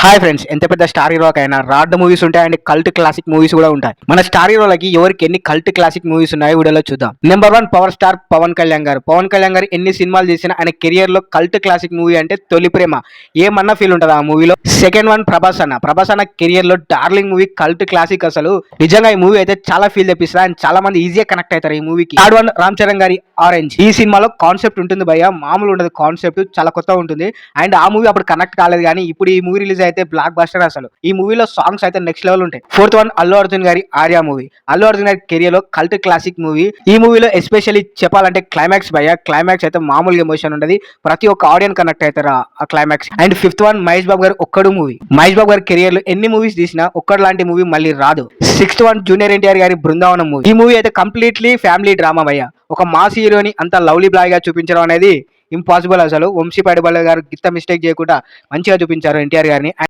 Hi friends, ఎంత పెద్ద star హీరోకైనా rod movies ఉంటాయి అండ్ కల్ట్ క్లాసిక్ మూవీస్ కూడా ఉంటాయి. మన స్టార్ హీరోలకి ఎవరికి ఎన్ని కల్ట్ క్లాసిక్ మూవీస్ ఉన్నాయో వీడియోలో చూద్దాం. Number 1 power star Pawan Kalyan garu. Pawan Kalyan గారు ఎన్ని సినిమాలు చేసినా ఆయన కెరియర్ లో కల్ట్ క్లాసిక్ మూవీ అంటే తొలి ప్రేమ. ఏమన్నా ఫీల్ ఉంటుంది ఆ మూవీలో. సెకండ్ 1 ప్రభాస్ అన్న కెరియర్ లో డార్లింగ్ మూవీ కల్ట్ క్లాసిక్. అసలు నిజంగా ఈ మూవీ అయితే చాలా ఫీల్ తెప్పిస్తారు అండ్ చాలా మంది ఈజీగా కనెక్ట్ అవుతారు ఈ మూవీకి. థర్డ్ 1 రామ్ చరణ్ గారి ఆరెంజ్. ఈ సినిమాలో కాన్సెప్ట్ ఉంటుంది భయ్య, మామూలు ఉండదు. కాన్సెప్ట్ చాలా కొత్తగా ఉంటుంది అండ్ ఆ మూవీ అప్పుడు కనెక్ట్ కాలేదు, కానీ ఇప్పుడు ఈ మూవీ రిలీజ్ అయితే బ్లాక్ బస్టర్. అసలు ఈ మూవీలో సాంగ్స్ అయితే నెక్స్ట్ లెవెల్ ఉంటాయి. ఫోర్త్ 1 అల్లు అర్జున్ గారి ఆర్య మూవీ. అల్లు అర్జున్ గారి కెరియర్ లో కల్ట్ క్లాసిక్ మూవీ. ఈ మూవీలో ఎస్పెషల్లీ చెప్పాలంటే క్లైమాక్స్ భయ్య, క్లైమాక్స్ అయితే మామూలుగా ఎమోషన్ ఉండదు. ప్రతి ఒక్క ఆడియన్స్ కనెక్ట్ అవుతారు ఆ climax. And fifth 1 Mahesh Babu గారు ఒక్కడు మూవీ. మహేష్ బాబు గారి కెరియర్ లో ఎన్ని మూవీస్ తీసినా ఒక్కడు లాంటి మూవీ మళ్ళీ రాదు. సిక్స్త్ 1 జూనియర్ ఎన్టీఆర్ గారి బృందావనం మూవీ. ఈ మూవీ అయితే కంప్లీట్లీ ఫ్యామిలీ డ్రామా భయ్య. ఒక మాస్ హీరోని అంత లవ్లీ బాయ్ గా చూపించడం అనేది ఇంపాసిబుల్. అసలు వంశీ పైడిపల్లి గారు గిత్త మిస్టేక్ చేయకుండా మంచిగా చూపించారు ఎన్టీఆర్ గారిని.